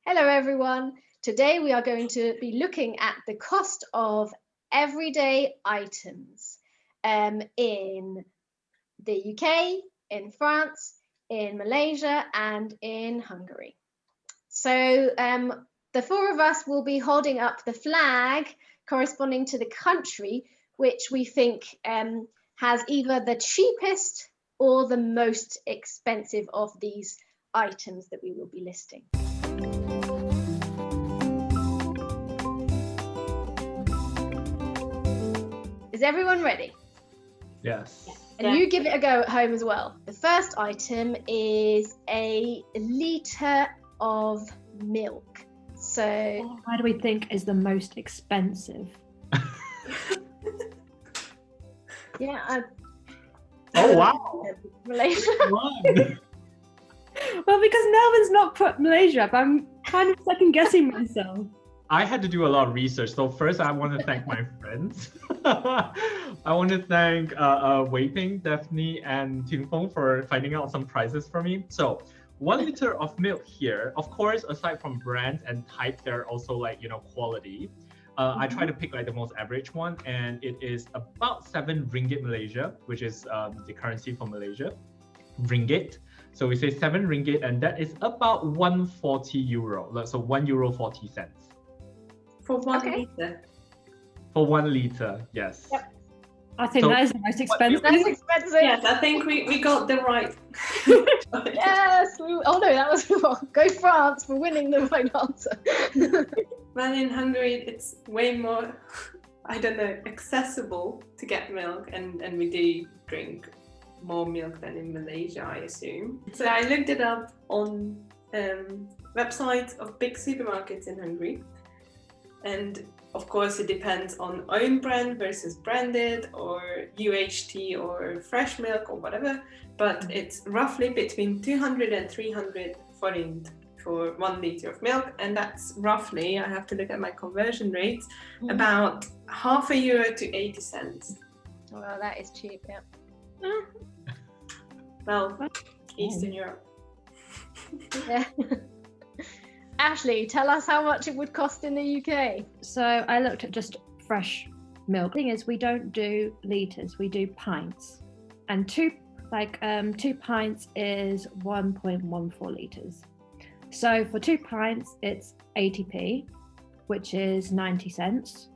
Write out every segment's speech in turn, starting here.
Hello everyone. Today we are going to be looking at the cost of everyday items in the UK, in France, in Malaysia and in Hungary. So the four of us will be holding up the flag corresponding to the country which we think has either the cheapest or the most expensive of these items that we will be listing. Is everyone ready? Yes. And you give it a go at home as well. The first item is a litre of milk. So How do we think is the most expensive? yeah, Oh wow! Malaysia. Well, because Nelvin's not put Malaysia up, I'm kind of second guessing myself. I had to do a lot of research. So first, I want to thank my friends. I want to thank Wei Ping, Daphne, and Ting Feng for finding out some prices for me. So 1 liter of milk here, of course, aside from brand and type, there are also quality. I try to pick like the most average one, and it is about 7 ringgit Malaysia, which is the currency for Malaysia, ringgit. So we say 7 ringgit, and that is about 140 euro. So €1.40. For 1 Okay. litre. For 1 liter, yes. Yep. I think So- that is the most expensive. That's expensive. Yes, I think we got the right. Yes. Oh no, that was wrong. Go France for winning the right answer. Well, in Hungary, it's way more, I don't know, accessible to get milk, and we do drink more milk than in Malaysia, I assume. So I looked it up on websites of big supermarkets in Hungary. And of course, it depends on own brand versus branded or UHT or fresh milk or whatever. But it's roughly between 200 and 300 forint for 1 liter of milk. And that's roughly, I have to look at my conversion rates, about €0.50 to 80 cents. Well, that is cheap. Yeah. Well, Eastern Europe. Yeah. Ashley, tell us how much it would cost in the UK. So I looked at just fresh milk. The thing is, we don't do litres, we do pints. And 2 pints is 1.14 litres. So for 2 pints, it's 80p, which is 90 cents.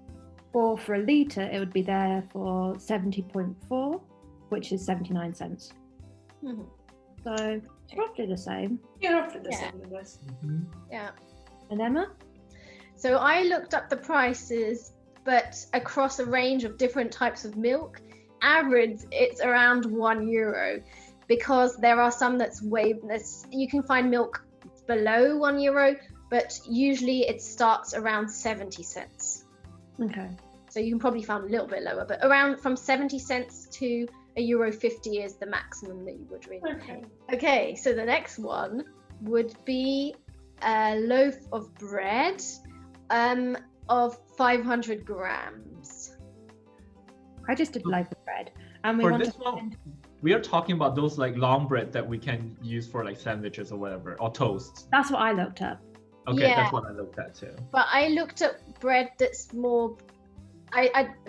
Or for a litre, it would be there for 70.4, which is 79 cents. Mhm. So it's roughly the same. You're roughly the Yeah. same with us. Yeah. And Emma? So I looked up the prices, but across a range of different types of milk. Average, it's around €1, because there are some you can find milk below €1, but usually it starts around 70 cents. Okay. So you can probably find a little bit lower, but around from 70 cents to €1.50 is the maximum that you would really pay. Okay, so the next one would be a loaf of bread of 500 grams. I just did loaf of bread. And we For want this to one, we are talking about those like long bread that we can use for like sandwiches or whatever, or toast. That's what I looked up. Okay, Yeah. that's what I looked at too. But I looked at bread that's more.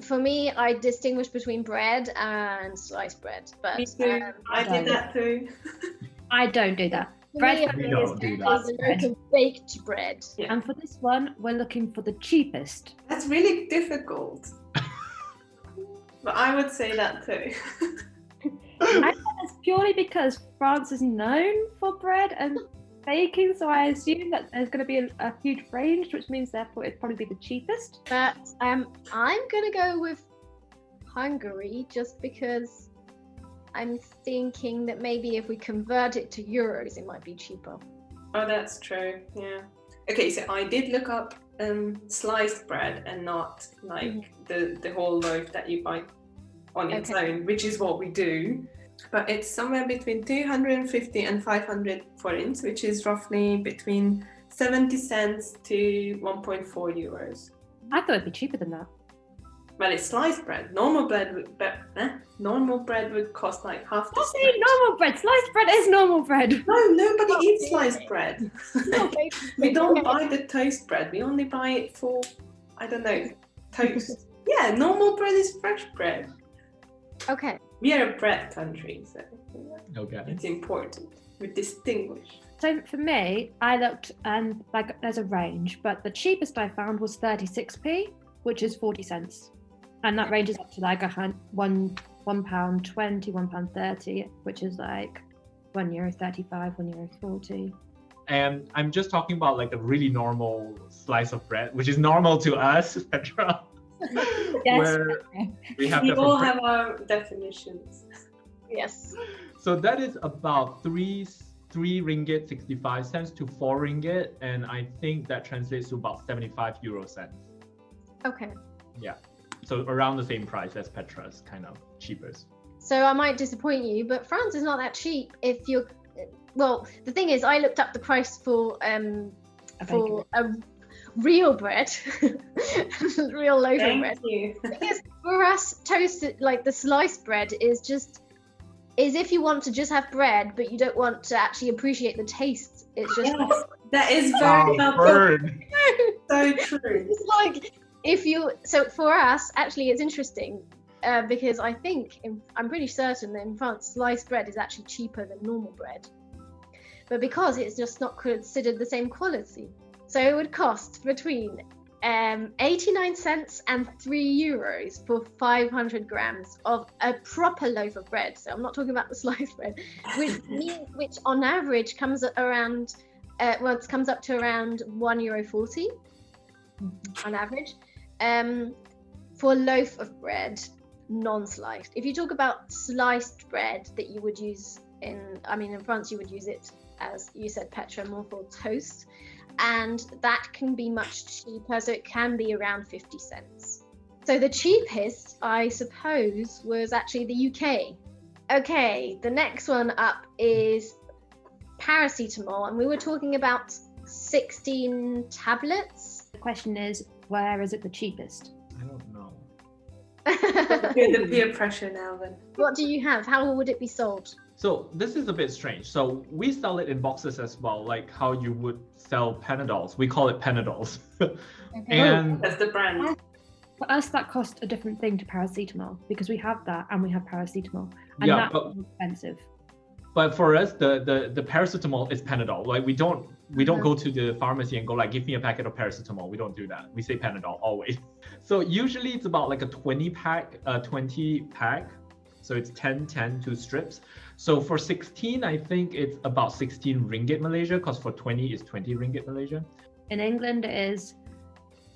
For me, I distinguish between bread and sliced bread. But Me too. I did that too. I don't do that. for Bread me, for I We think don't it's do a that. loaf of baked bread. Yeah. And for this one, we're looking for the cheapest. That's really difficult. But I would say that too. I think that's purely because France is known for bread and baking, so I assume that there's going to be a huge range, which means therefore it'd probably be the cheapest. But I'm gonna go with Hungary just because I'm thinking that maybe if we convert it to euros, it might be cheaper. Oh, that's true. Yeah. Okay, so I did look up sliced bread and not like the whole loaf that you buy on its own, which is what we do. But it's somewhere between 250 and 500 forints, which is roughly between 70 cents to 1.4 euros. I thought it'd be cheaper than that. Well, it's sliced bread. Normal bread would cost like half the What's normal bread? Sliced bread is normal bread. No, nobody eats sliced bread. We don't buy the toast bread. We only buy it for, I don't know, toast. Yeah, normal bread is fresh bread. Okay. We are a bread country, so Okay. it's important. We distinguish. So for me, I looked and like there's a range, but the cheapest I found was 36p, which is 40 cents. And that ranges up to like £1.20, £1.30, which is like €1.35, €1.40. And I'm just talking about like a really normal slice of bread, which is normal to us, Petra. Yes. Where we have We different all bread. have our definitions. Yes. So that is about three ringgit 65 cents to 4 ringgit, and I think that translates to about 75 euro cents. Okay. Yeah. So around the same price as Petra's, kind of cheapest. So I might disappoint you, but France is not that cheap. If you're, well, the thing is, I looked up the price for a real bread, real loaf of bread. Thank you. Because for us, toasted, like the sliced bread is if you want to just have bread, but you don't want to actually appreciate the taste. It's just Yes, that is very well put. Bird. So true. it's like so for us, actually, it's interesting because I'm pretty certain that in France, sliced bread is actually cheaper than normal bread, but because it's just not considered the same quality, so it would cost between 89 cents and €3 for 500 grams of a proper loaf of bread. So I'm not talking about the sliced bread, which on average comes around comes up to around €1.40 on average for a loaf of bread, non-sliced. If you talk about sliced bread that you would use in France, you would use it, as you said, Petra, more for toast, and that can be much cheaper, so it can be around 50 cents. So the cheapest, I suppose, was actually the UK. Okay, the next one up is paracetamol, and we were talking about 16 tablets. The question is, where is it the cheapest? I don't know. Feel the peer pressure now then. What do you have? How would it be sold? So this is a bit strange. So we sell it in boxes as well, like how you would sell Panadols. We call it Panadols. And That's the brand. For us, that cost a different thing to paracetamol because we have that and we have paracetamol, and Yeah, that's but- more expensive. but for us, the paracetamol is Panadol. Like we don't go to the pharmacy and go like, give me a packet of paracetamol. We don't do that. We say Panadol always. So usually it's about like a 20 pack. So it's 10, 2 strips. So for 16, I think it's about 16 ringgit Malaysia, because for 20 is 20 ringgit Malaysia. In England, it is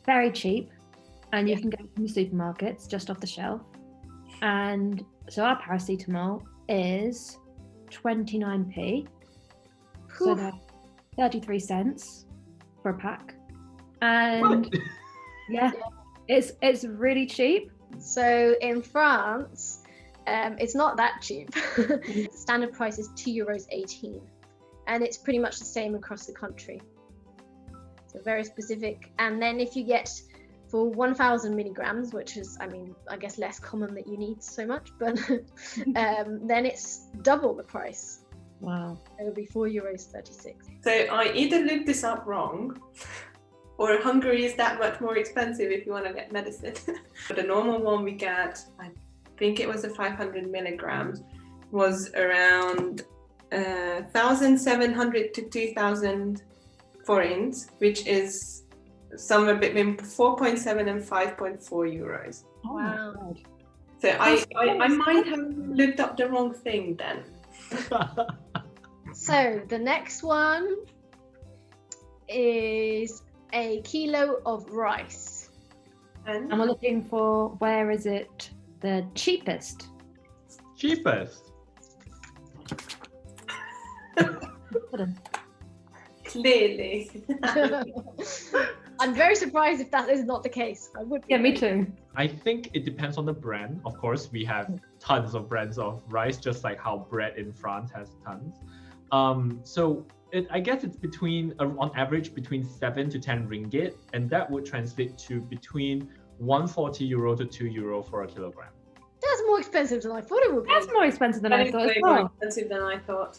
very cheap, and you can get it from the supermarkets just off the shelf. And so our paracetamol is 29p, so that's 33 cents for a pack. And yeah, it's really cheap. So in France, it's not that cheap. The standard price is €2.18, and it's pretty much the same across the country. So very specific. And then if you get for 1,000 milligrams, which is, I guess less common that you need so much, but then it's double the price. Wow. It would be €4.36. So I either looked this up wrong, or Hungary is that much more expensive if you want to get medicine. But the normal one we get, I think it was a 500 milligrams, was around 1,700 to 2,000 forints, which is somewhere between 4.7 and 5.4 euros. Oh, Wow. God. So I might have looked up the wrong thing then. So the next one is a kilo of rice. And we're looking for where is it the cheapest? Cheapest. Clearly. I'm very surprised if that is not the case. I would. Yeah, me too. I think it depends on the brand. Of course, we have tons of brands of rice, just like how bread in France has tons. So I guess it's between, on average, between 7 to 10 ringgit, and that would translate to between €140 to €2 for a kilogram. That's more expensive than I thought it would be. That's more expensive than That I is thought as way more well. expensive than I thought.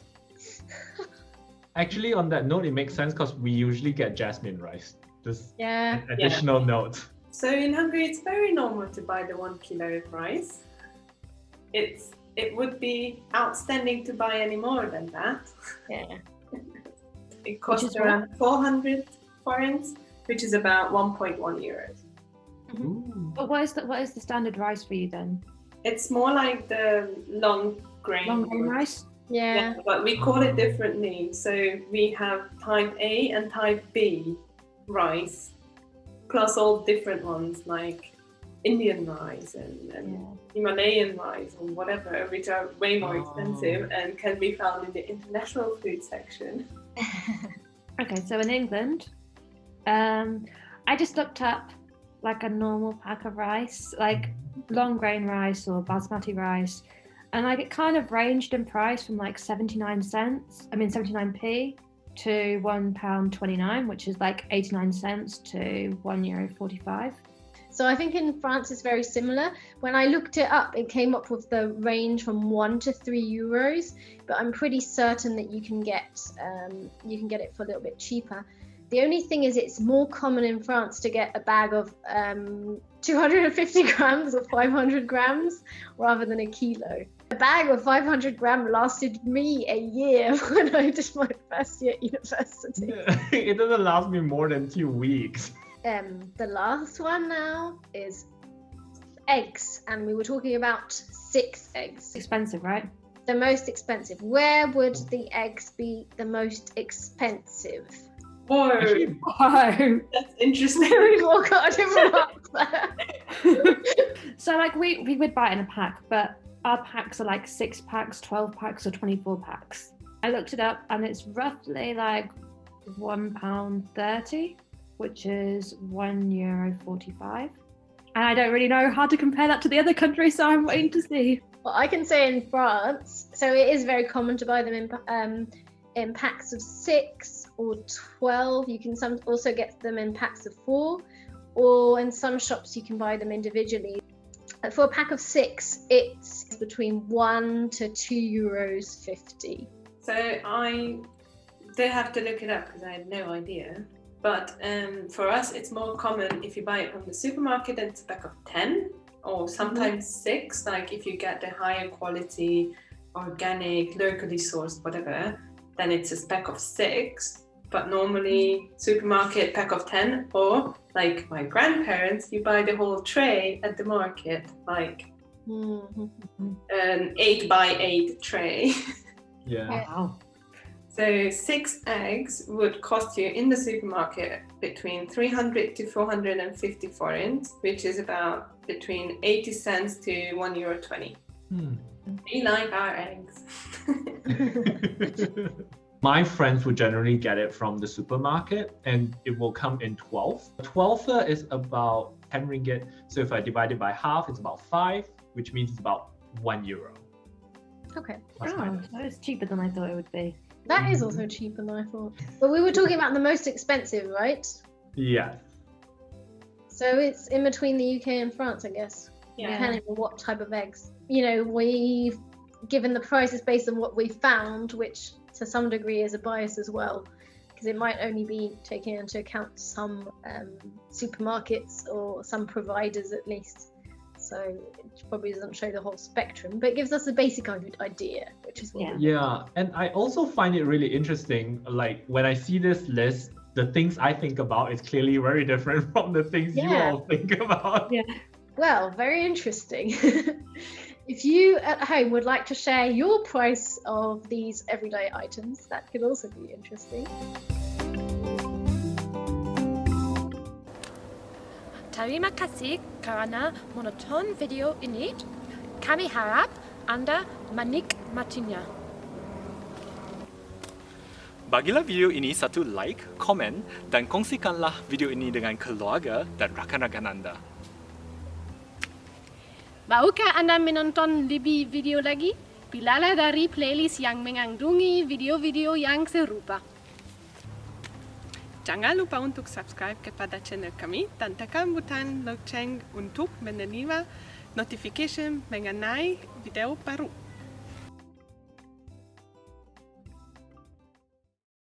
Actually, on that note, it makes sense because we usually get jasmine rice. Just Yeah. an additional note. So in Hungary, it's very normal to buy the 1 kilo of rice. It would be outstanding to buy any more than that. Yeah. It costs around 400 forints, which is about 1.1 euros. Ooh. But what is the standard rice for you then? It's more like the long grain. Long grain rice? Yeah. But we call it differently. So we have type A and type B rice, plus all different ones like Indian rice and Himalayan rice or whatever, which are way more expensive and can be found in the international food section. Okay, so in England, I just looked up like a normal pack of rice, like long grain rice or basmati rice, and like it kind of ranged in price from like 79p to £1.29, which is like 89 cents to €1.45. So I think in France it's very similar. When I looked it up, it came up with the range from €1 to €3, but I'm pretty certain that you can get it for a little bit cheaper. The only thing is it's more common in France to get a bag of 250 grams or 500 grams rather than a kilo. A bag of 500 grams lasted me a year when I did my first year at university. It doesn't last me more than 2 weeks. The last one now is eggs, and we were talking about 6 eggs. Expensive, right? The most expensive. Where would the eggs be the most expensive? Whoa, Actually, Oh. that's interesting. We've all got a different answer. So like we would buy it in a pack, but our packs are like 6 packs, 12 packs, or 24 packs. I looked it up and it's roughly like £1.30, which is €1.45. And I don't really know how to compare that to the other countries, so I'm waiting to see. Well, I can say in France, so it is very common to buy them in packs of 6 or 12. You can also get them in packs of 4, or in some shops you can buy them individually. For a pack of 6, it's between €1 to €2.50. So I do have to look it up because I had no idea. But for us, it's more common if you buy it from the supermarket, then it's a pack of 10 or sometimes 6. Like if you get the higher quality, organic, locally sourced, whatever, then it's a pack of 6. But normally supermarket pack of 10, or like my grandparents, you buy the whole tray at the market, like an 8x8 tray. yeah. Wow. So 6 eggs would cost you in the supermarket between 300 to 450 forints, which is about between 80 cents to €1.20. We like our eggs. My friends would generally get it from the supermarket, and it will come in 12. 12 is about 10 ringgit. So if I divide it by half, it's about 5, which means it's about €1. Okay. Plus Oh, minus. that is cheaper than I thought it would be. That is also cheaper than I thought. But we were talking about the most expensive, right? Yeah. So it's in between the UK and France, I guess. Yeah. Depending on what type of eggs. You know, we've given the prices based on what we found, which to some degree is a bias as well, because it might only be taking into account some supermarkets or some providers at least. So it probably doesn't show the whole spectrum, but it gives us a basic idea, which is what Yeah, and I also find it really interesting, like when I see this list, the things I think about is clearly very different from the things you all think about. Yeah. Well, very interesting. If you at home would like to share your price of these everyday items, that could also be interesting. Terima kasih karena menonton video ini. Kami harap Anda menikmatinya. Bagilah video ini satu like, komen, dan kongsikanlah video ini dengan keluarga dan rakan-rakan anda. Maukah Anda menonton lebih video lagi? Pilihlah dari playlist yang mengandungi video-video yang serupa. Jangan lupa untuk subscribe kepada channel kami dan tekan butang lonceng untuk menerima notification mengenai video baru.